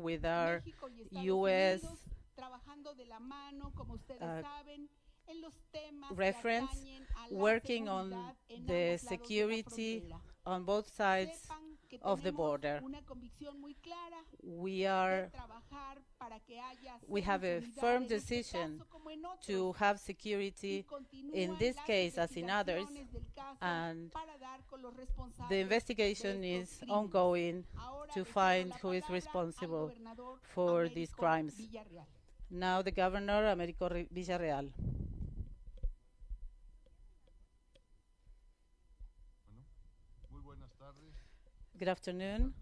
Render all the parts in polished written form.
with our U.S. Reference, working on the security on both sides of the border. We have a firm decision to have security in this case as in others, and the investigation is ongoing to find who is responsible for these crimes. Now the Governor, Américo Villarreal. Good afternoon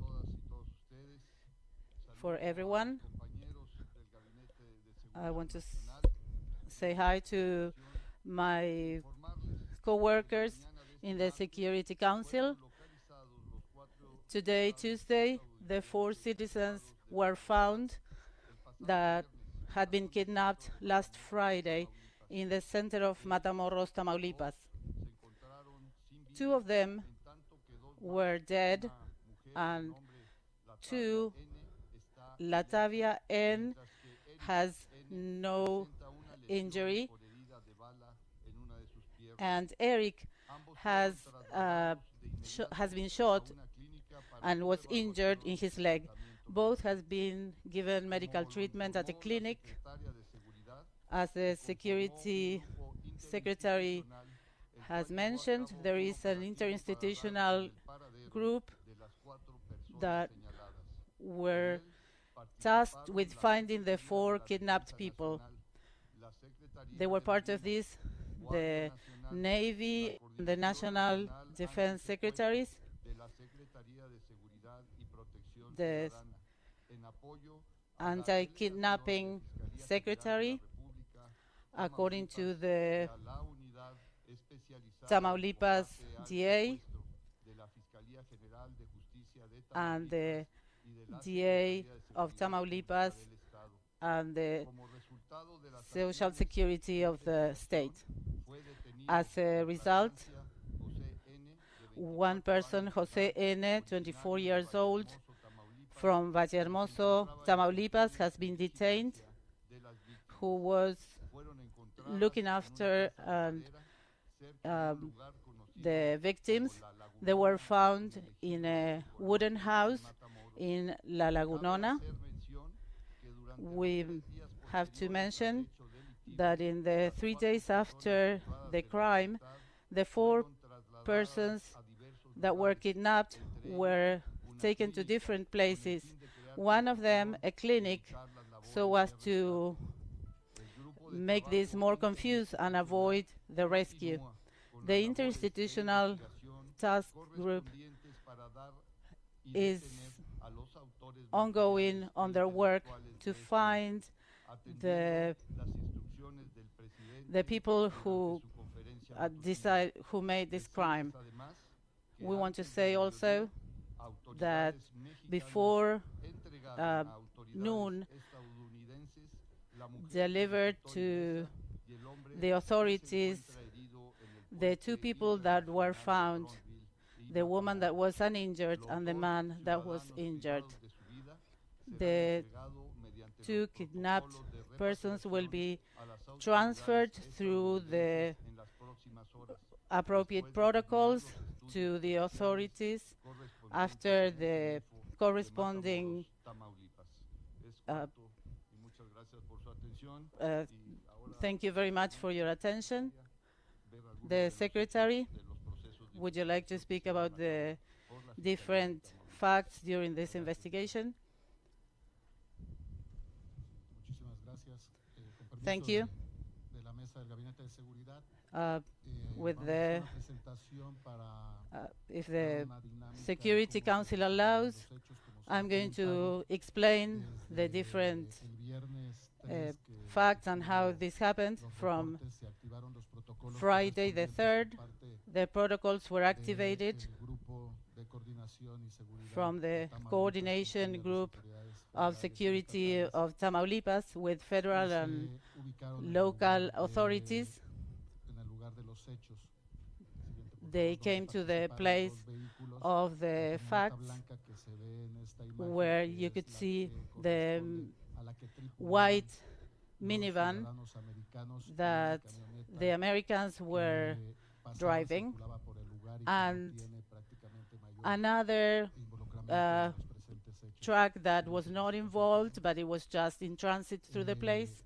for everyone. I want to say hi to my co-workers in the Security Council. Today, Tuesday, the 4 citizens were found that had been kidnapped last Friday in the center of Matamoros, Tamaulipas. 2 of them were dead, and 2, Latavia N, has no injury, and Eric has been shot and was injured in his leg. Both have been given medical treatment at a clinic. As the Security Secretary has mentioned, there is an interinstitutional group that were tasked with finding the 4 kidnapped people. They were part of this, the Navy, the National Defense Secretaries, the Anti-Kidnapping Secretary, according to the Tamaulipas DA, and the DA of Tamaulipas, and the Social Security of the state. As a result, one person, Jose N., 24 years old, from Vallehermoso, Tamaulipas, has been detained, who was looking after the victims. They were found in a wooden house in La Lagunona. We have to mention that in the 3 days after the crime, the 4 persons that were kidnapped were taken to different places. One of them, a clinic, so as to make this more confused and avoid the rescue. The interinstitutional task group is ongoing on their work to find the people who who made this crime. We want to say also that before noon, delivered to the authorities the 2 people that were found, the woman that was uninjured and the man that was injured. The 2 kidnapped persons will be transferred through the appropriate protocols to the authorities after the corresponding thank you very much for your attention. The Secretary, would you like to speak about the different facts during this investigation? Thank you. With the, if the Security Council allows, I'm going to explain the different facts and how this happened. From Friday the 3rd, the protocols were activated from the coordination group of security of Tamaulipas with federal and local authorities. They came to the place of the facts where you could see the white minivan that the Americans were driving, and another truck that was not involved, but it was just in transit through the place.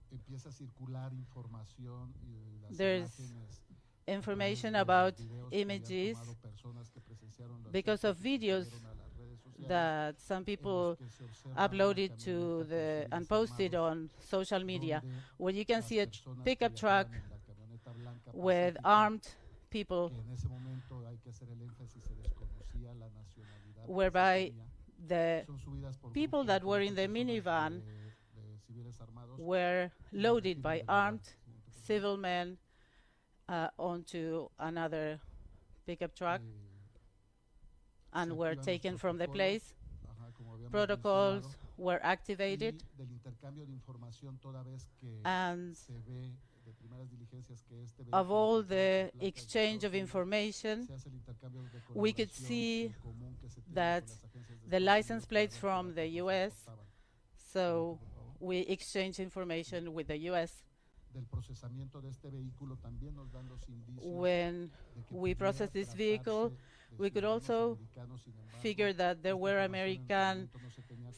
There's information about images because of videos that some people uploaded to the and posted on social media, where you can see a pickup truck with armed people, whereby the people that were in the minivan were loaded by armed civil men onto another pickup truck and were taken from the place. Protocols were activated, and of all the exchange of information, we could see that the license plates from the U.S., so we exchanged information with the U.S. When we processed this vehicle, we could also figure that there were American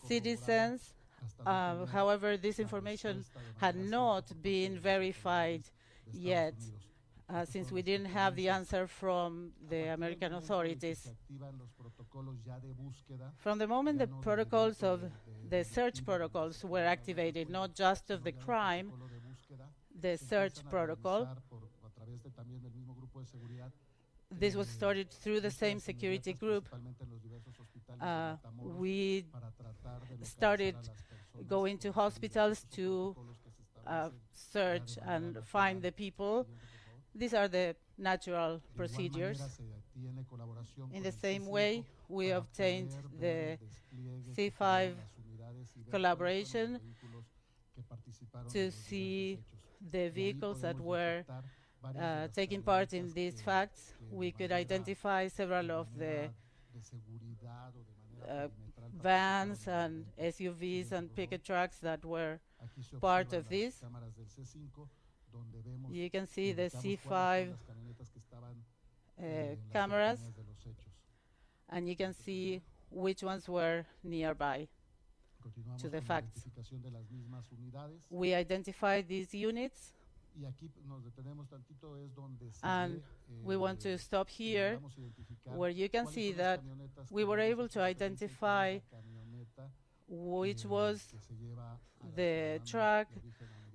citizens. However, this information had not been verified yet, since we didn't have the answer from the American authorities. From the moment the protocols of the search protocols were activated, not just of the crime, the search protocol, this was started through the same security group. We started going to hospitals to search and find the people. These are the natural procedures. In the same way, we obtained the C5 collaboration to see the vehicles that were taking part in these facts. We could identify several of the vans and SUVs and pickup trucks that were part of this. You can see the C5 cameras, and you can see which ones were nearby to the facts. We identified these units, and we want to stop here, where you can see that we were able to identify which was the truck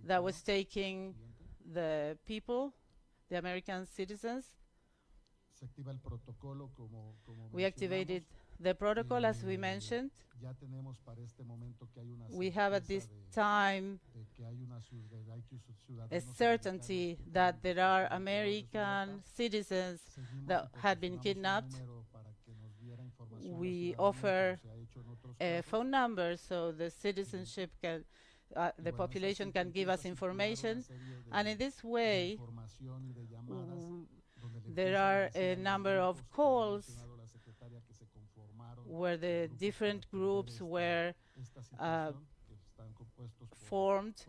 that was taking the people, the American citizens. We activated the protocol, as we mentioned. We have at this time a certainty that there are American citizens that had been kidnapped. We offer a phone number so the citizenship can, the population can give us information, and in this way there are a number of calls where the different groups were formed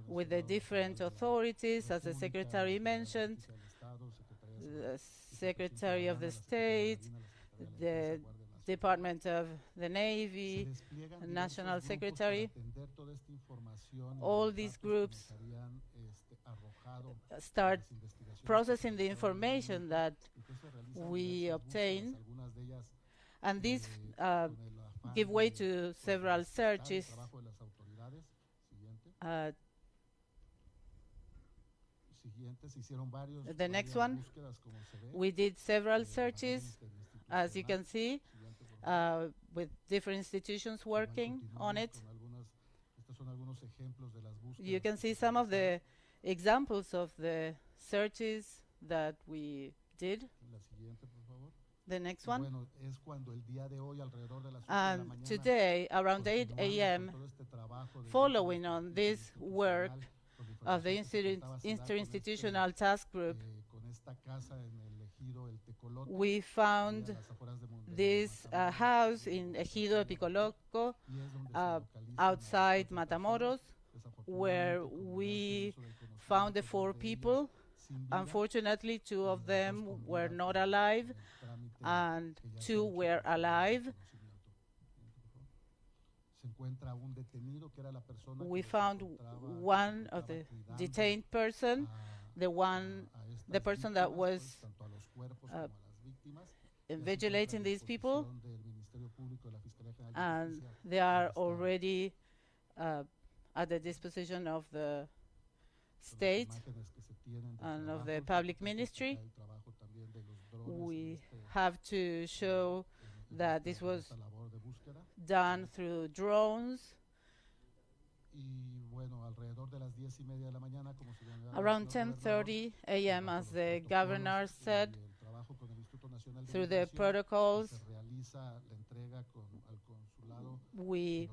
with the different authorities, as the Secretary mentioned, the Secretary of the State, the Department of the Navy, National Secretary. All these groups start processing the information that we obtain, and these give way to several searches. The next one, we did several searches, as you can see, with different institutions working on it. You can see some of the examples of the searches that we did. The next one. And today, around 8 a.m., following on this work of the Interinstitutional Task Group, we found this house in Ejido de Picoloco, outside Matamoros, where we found the 4 people. Unfortunately, 2 of them were not alive, and 2 were alive. We found one of the detained person, the person that was vigilating these people, and they are already at the disposition of the state and of the public ministry. We have to show that this was done through drones. Around 10:30 a.m., as the governor said, through the protocols, we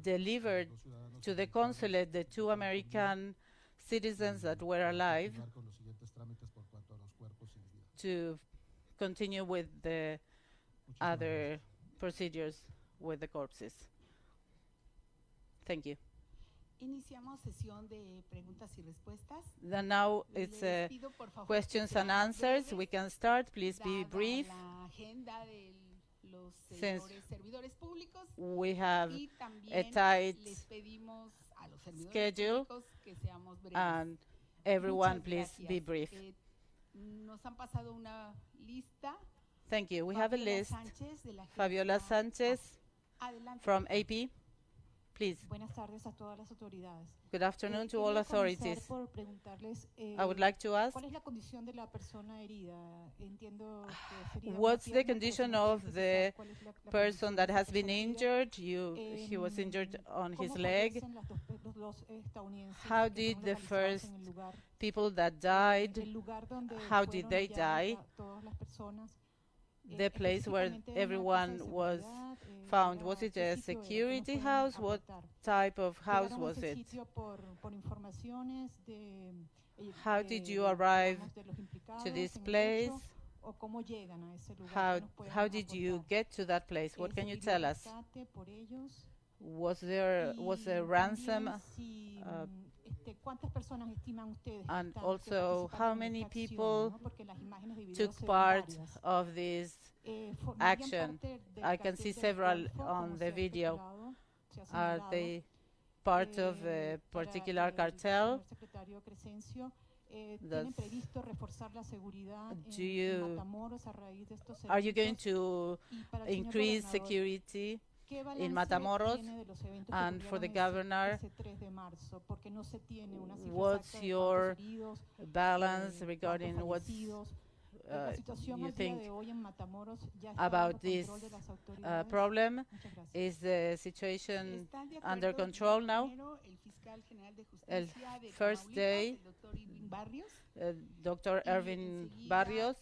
delivered to the consulate the 2 American citizens that were alive to continue with the other procedures with the corpses. Thank you. Iniciamos sesión de preguntas y respuestas. Then now it's questions and answers. We can start. Please be brief. Since we have a tight schedule, and everyone please be brief. Nos han pasado una lista. Thank you. We have a list. Fabiola Sanchez from AP. Please. Buenas tardes a todas las autoridades. Good afternoon to all authorities. Por preguntarles, I would like to ask, ¿cuál es la condición de la persona herida? Entiendo que what's the condition of the person that has been injured? He was injured on his leg. How did the first people that died, how did they die? The place where everyone was found, was it a security house? What type of house was it? How did you arrive to this place? How did you get to that place? What can you tell us? Was a ransom? And also, how many people took part of this action? I can see several on the video. Are they part of a particular cartel? Are you going to increase security in Matamoros? And for the governor, what's your balance regarding what you think about this problem? Is the situation under control now? First day, Dr. Ervin Barrios,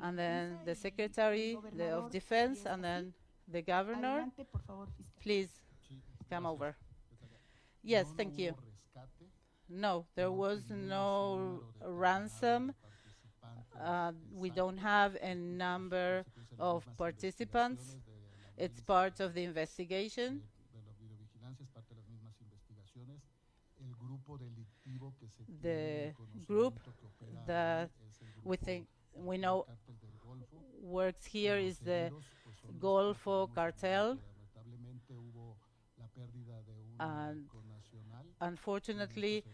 and then the Secretary of Defense, and then the governor. Please come over. Yes, thank you. No, there was no ransom. We don't have a number of participants. It's part of the investigation. The group that we know works here is the Golfo cartel, and unfortunately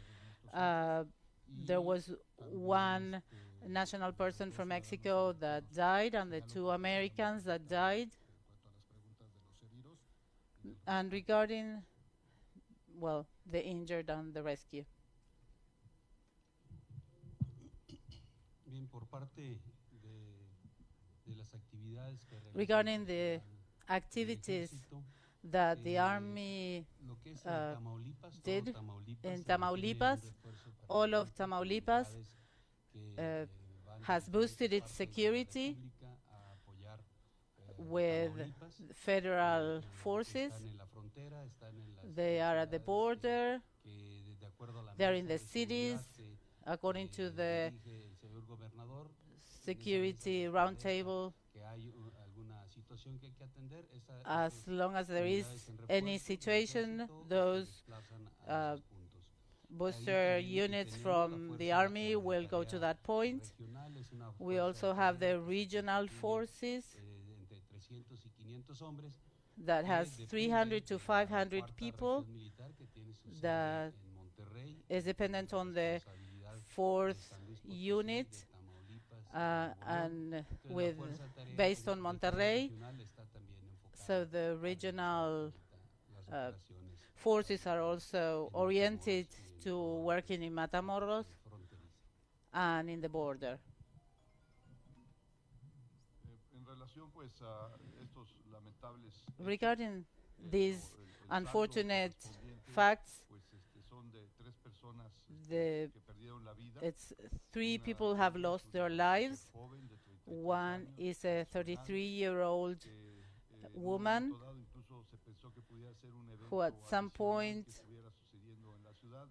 there was one national person from Mexico that died, and the 2 Americans that died. And regarding, well, the injured and the rescue. Regarding the activities that the Army did in Tamaulipas, all of Tamaulipas has boosted its security with federal forces. They are at the border, they are in the cities. According to the security roundtable. As long as there is any situation, those booster units from the army will go to that point. We also have the regional forces that has 300 to 500 people that is dependent on the 4th unit and based on Monterrey. So the regional forces are also oriented to working in Matamoros and in the border. Regarding these unfortunate facts, it's 3 people have lost their lives. One is a 33-year-old woman who at some point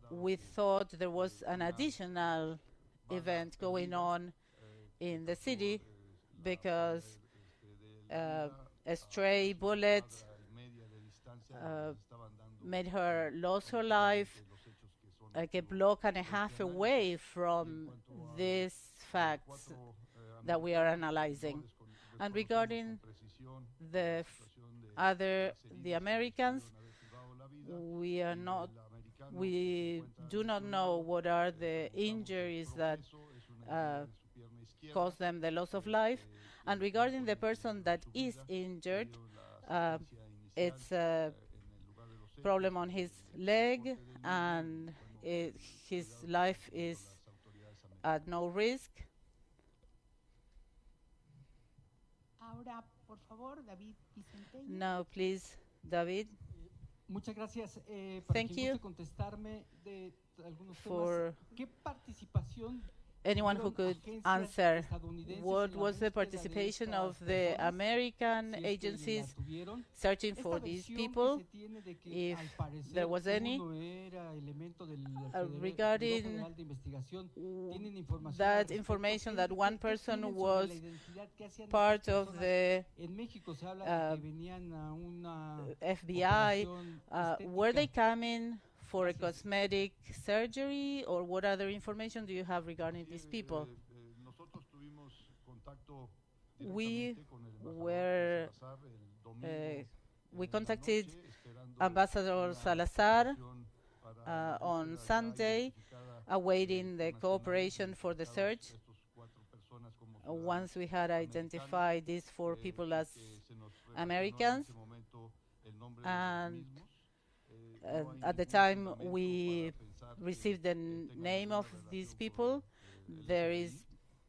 we thought there was an additional event going on in the city because a stray bullet made her lose her life like a block and a half away from these facts that we are analyzing. And regarding the Americans, we do not know what are the injuries that caused them the loss of life. And regarding the person that is injured, it's a problem on his leg, and his life is at no risk. Ahora, por favor, David Vicenteño. Now, please, David. Muchas gracias. Thank you contestarme de algunos for temas. ¿Qué participación anyone who could answer what was the participation of the American agencies searching for these people, if there was any. Regarding that information that one person was part of the FBI, were they coming for a cosmetic surgery, or what other information do you have regarding these people? We contacted Ambassador Salazar on Sunday, awaiting the cooperation for the search. Once we had identified these 4 people as Americans, and at the time we received the name of these people, there is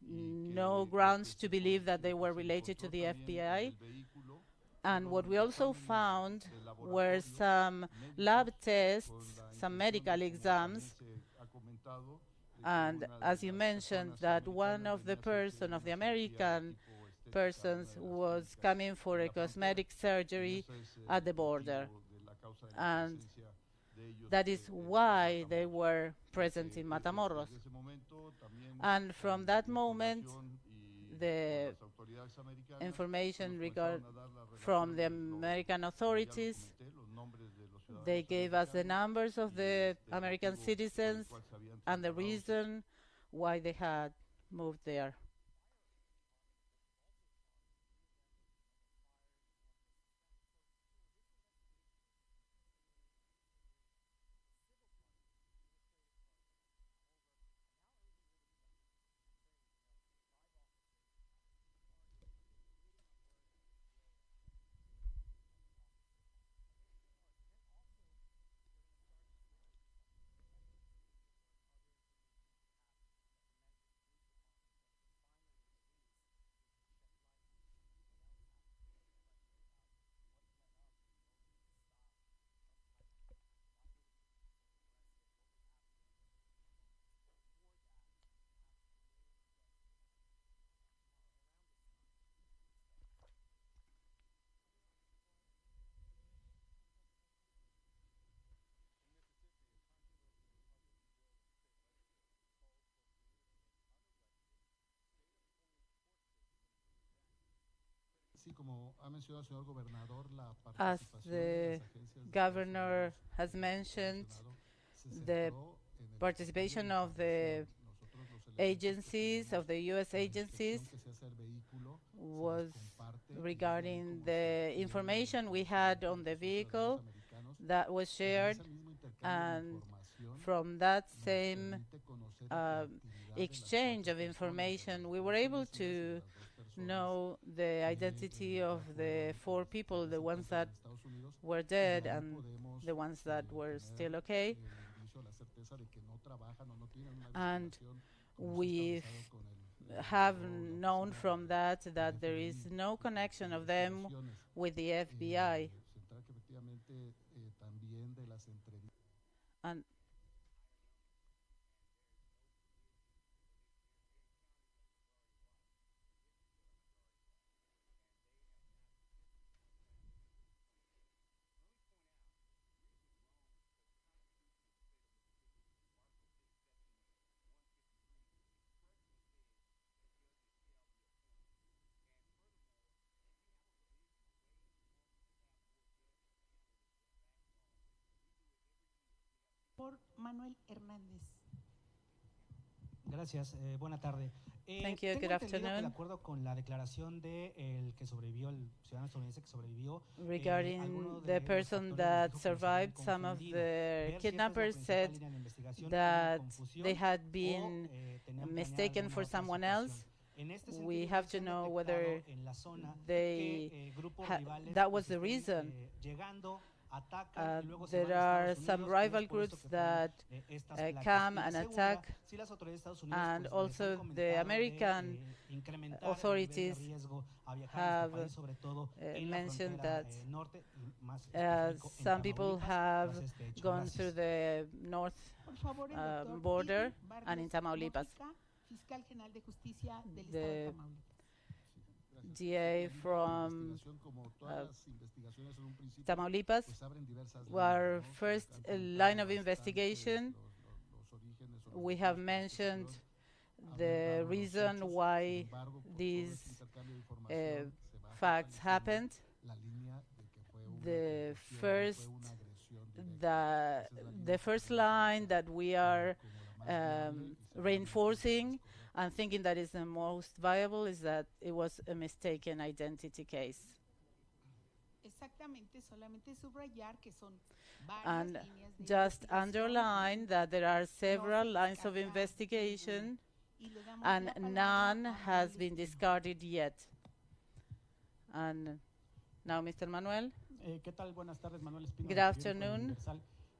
no grounds to believe that they were related to the FBI. And what we also found were some lab tests, some medical exams, and as you mentioned, that one of the American persons was coming for a cosmetic surgery at the border. And that is why they were present in Matamoros. And from that moment, the information from the American authorities, they gave us the numbers of the American citizens and the reason why they had moved there. As the governor has mentioned, the participation of the agencies, of the U.S. agencies, was regarding the information we had on the vehicle that was shared, and from that same exchange of information, we were able to know the identity of the 4 people, the ones that were dead and the ones that were still okay. And we have known from that that there is no connection of them with the FBI. And Por Manuel Hernández. Gracias, buena tarde. Thank you, tengo good entendido que de afternoon. acuerdo con la declaración de el que sobrevivió, el ciudadano estadounidense que sobrevivió, Regarding alguno the de los person factores that dijo que los habían survived, some of confundido. the Ver si esta es la kidnappers principal said línea de investigación, una that confusión, they had o, been tenían planeada mistaken alguna for otra someone situación. else. En este sentido, We no have se to han know detectado whether en la zona they que grupos rivales that was pues, the estén, reason. llegando, atacan y luego se There van a are Estados some Unidos, y es rival por esto groups que fueron that estas placas. come Y la and segunda, attack, si las autoridades de Estados Unidos and pues, les han also the comentado American de incrementar el nivel de authorities riesgo a viajar a have nuestro país, sobre todo en la mentioned frontera that norte y más específico en some people Tamaulipas, have tras este hecho. gone Gracias. through the north Por favor, el doctor border Ivy Barrios and in Tamaulipas. Mójica, fiscal general de justicia del estado de The Tamaulipas. DA from Tamaulipas. Our first line of investigation, we have mentioned the reason why these facts happened. The first line that we are reinforcing and thinking that is the most viable is that it was a mistaken identity case. Exactamente, solamente subrayar que son And varias líneas de just investigación underline that there are several lines of investigation and none has been discarded yet. And now, Mr. Manuel. ¿Qué tal? Buenas tardes, Manuel Espino. Good afternoon.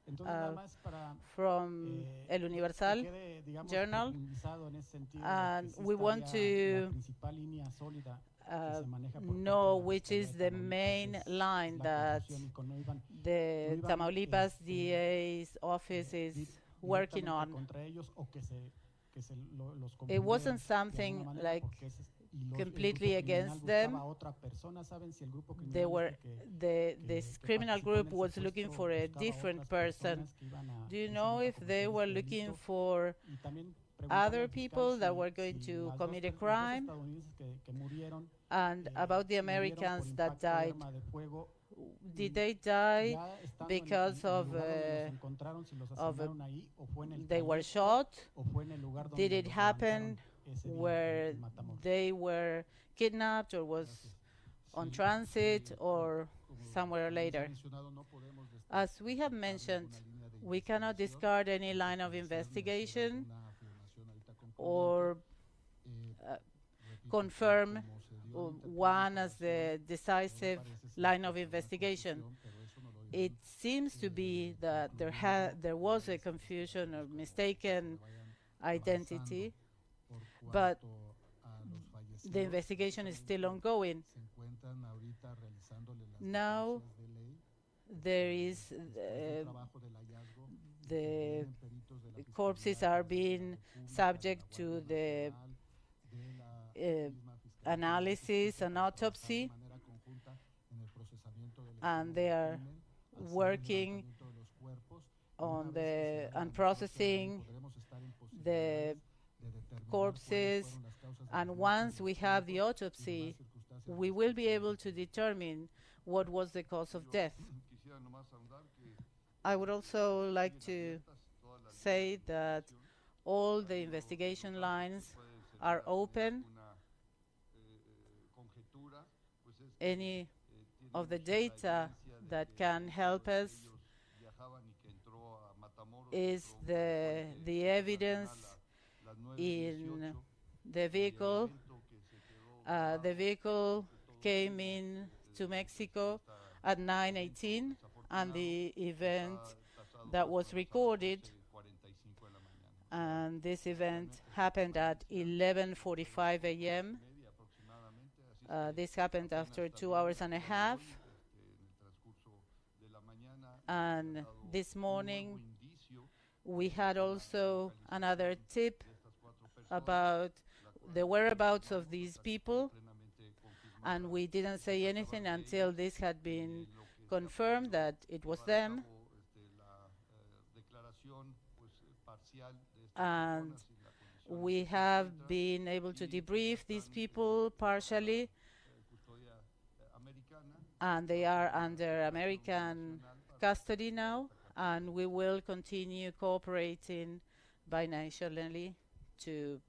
Entonces, nada más para From El Universal que quede, digamos, Journal, profundizado en ese sentido, and que we want la to principal línea sólida que se maneja por parte know de la which Fiscalía is de the Tamaulipas, main es line la that confusión y no iban the Tamaulipas DA's office is working directamente on. contra ellos o que se los It wasn't confundieron de something alguna manera, like porque ese es- y los- el completely grupo criminal against them. buscaba a otra persona. ¿Saben si el grupo They criminal were este this que criminal participó en group el was secuestro looking for a buscaba different otras person. personas que iban a Do you know precisamente a if they cometer were este looking delito? for Y también preguntarle other al fiscal people that si- were going si to las commit a los dos crime? estadounidenses que murieron, And about the murieron por Americans that impacto de died, arma de fuego, did they die ya estando because en el of lugar donde los encontraron, si los of asesinaron ahí, o fue en el they were trayecto, shot? o fue en el lugar donde Did it los happen levantaron ese día where en Matamoros? they were kidnapped or was on transit or somewhere later? As we have mentioned, we cannot discard any line of investigation or confirm one as the decisive line of investigation. It seems to be that there was a confusion or mistaken identity, but the investigation is still ongoing. Now there is the corpses are being subject to the analysis and autopsy, and they are working on the and processing the corpses, and once we have the autopsy, we will be able to determine what was the cause of death. I would also like to say that all the investigation lines are open. Any of the data that can help us is the evidence in the vehicle. The vehicle came in to Mexico at 9:18, and the event that was recorded, and this event happened at 11:45 a.m. This happened after 2 hours and a half. And this morning, we had also another tip about the whereabouts of these people, and we didn't say anything until this had been confirmed that it was them. And we have been able to debrief these people partially, and they are under American custody now, and we will continue cooperating bilaterally to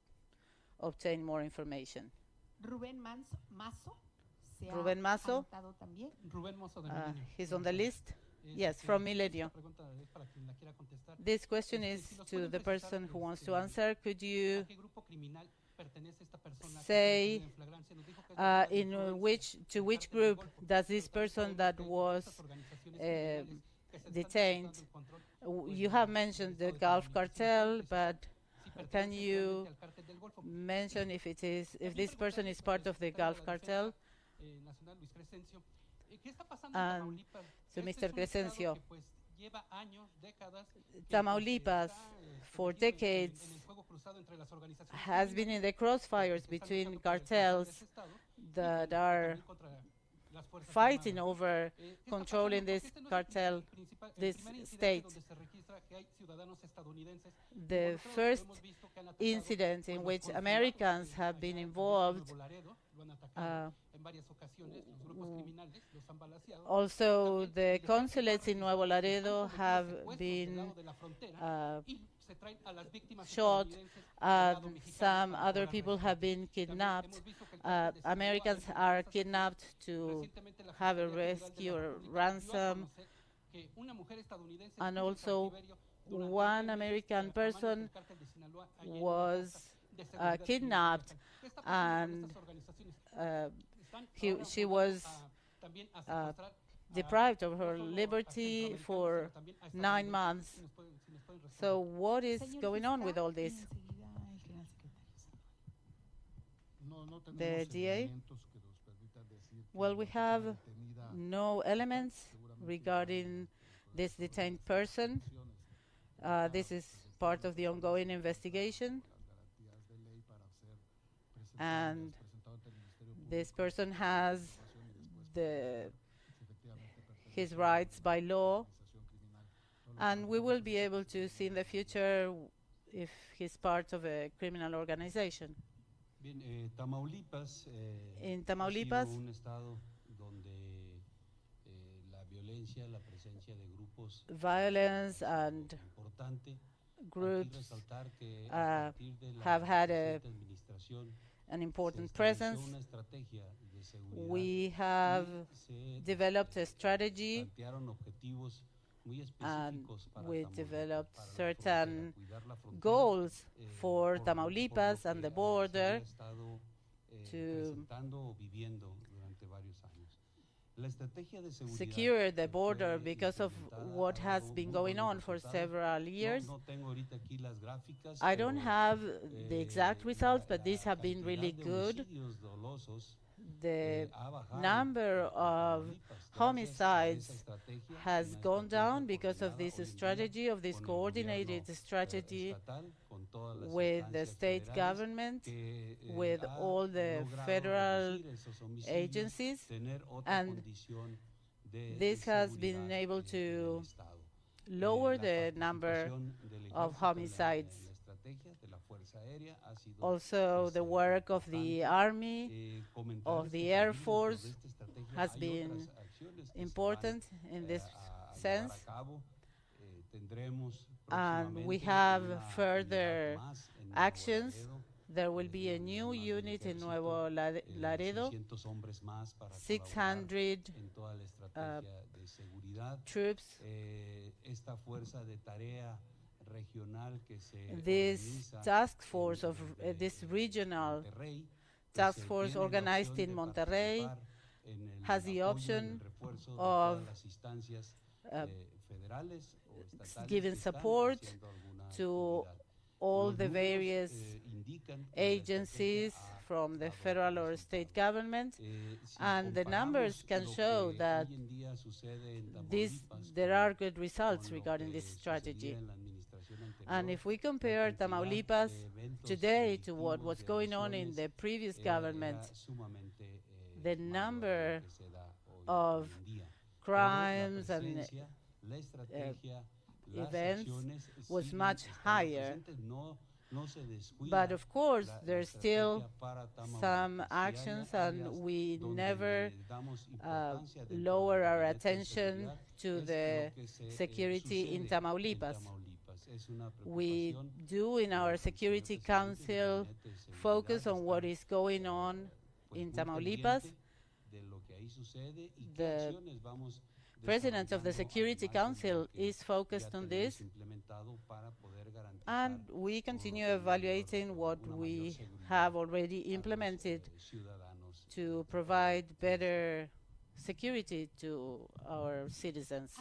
obtain more information. Rubén Mazo. Rubén Mazo. Rubén Mozo de He's on the list. Yes, from Milenio. This question is to the person who wants to answer. Could you say to which group does this person that was detained? You have mentioned the Gulf Cartel, but can you mention if this person is part of the Gulf Cartel? And to Mr. Crescencio, Tamaulipas, for decades, has been in the crossfires between cartels that are fighting over controlling this cartel, this state. The first incident in which Americans have been involved, also the consulates in Nuevo Laredo have been shot, some other people have been kidnapped. Americans are kidnapped to have a rescue or ransom, and also one American person was kidnapped, and she was deprived of her liberty for 9 months. So what is going on with all this? The DA? Well, we have no elements regarding this detained person. This is part of the ongoing investigation, and this person has his rights by law, and we will be able to see in the future if he's part of a criminal organization. In Tamaulipas, violence and groups have had an important presence. We have developed a strategy, and we developed certain goals for Tamaulipas and the border to secure the border because of what has been going on for several years. I don't have the exact results, but these have been really good. The number of homicides has gone down because of this strategy, of this coordinated strategy with the state government, with all the federal agencies, and this has been able to lower the number of homicides. Also, the work of the Army, of the Air Force has been important in this sense. And we have further actions. There will be a new unit in Nuevo Laredo, 600 troops. This task force of this regional task force organized in Monterrey has the option of giving support to all the various agencies from the federal or state government, and the numbers can show that there are good results regarding this strategy. And if we compare Tamaulipas today to what was going on in the previous government, the number of crimes and events was much higher. But of course, there's still some actions, and we never lower our attention to the security in Tamaulipas. We do in our Security Council focus on what is going on in Tamaulipas. The President of the Security Council is focused on this, and we continue evaluating what we have already implemented to provide better security to our citizens.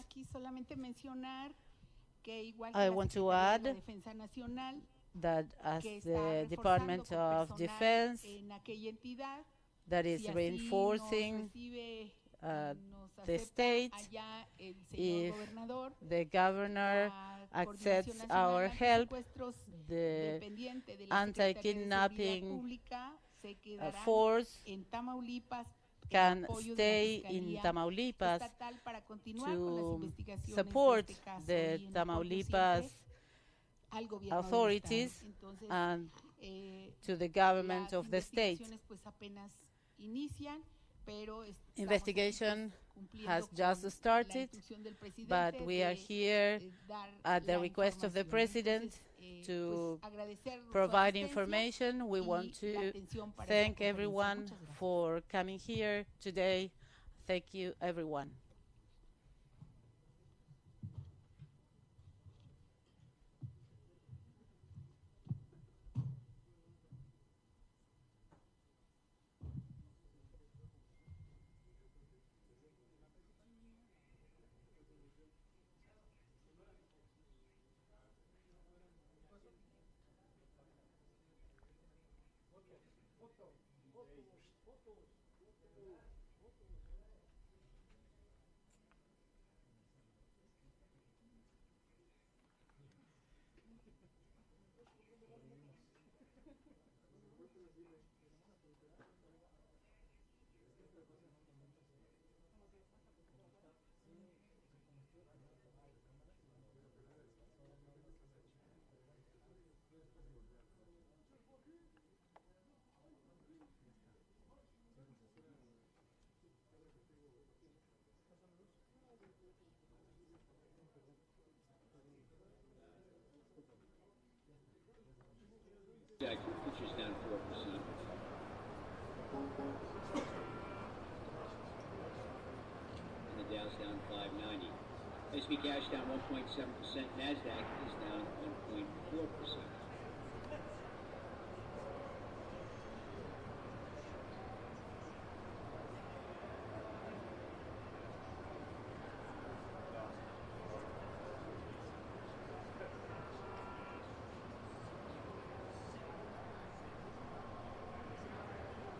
I want to add that as the Department of Defense that is reinforcing the state, if the governor accepts our help, the anti-kidnapping force can stay in Tamaulipas to support the Tamaulipas authorities and to the government of the state. Investigation has just started, but we are here at the request of the President to provide information. We want to thank everyone for coming here today. Thank you, everyone. Futures down 4%. And the Dow's down 590. S&P cash down 1.7%. Nasdaq is down 1.4%.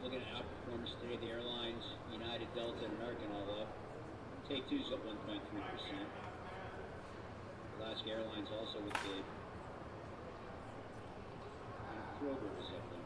Looking at outperformance today, the airlines, United, Delta, and American all up. Take two's up 1.3%. Alaska Airlines also with bid. And Kroger is up